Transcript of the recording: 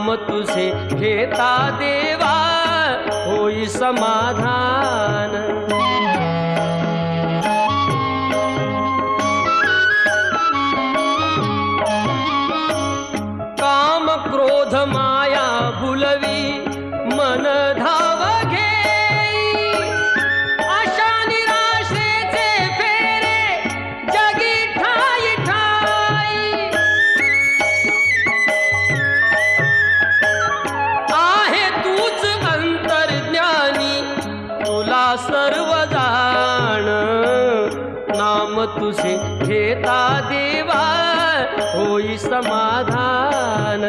नाम तुझे घेता देवा होई समाधान। काम क्रोध माया भुलवी मन धाव घेई, आशा निराशेचे फेरे जगी ठाई ठाई। आहे तूच अंतर्ज्ञानी तुला सर्व जाण, नाम तुझे घेता देवा होई समाधान।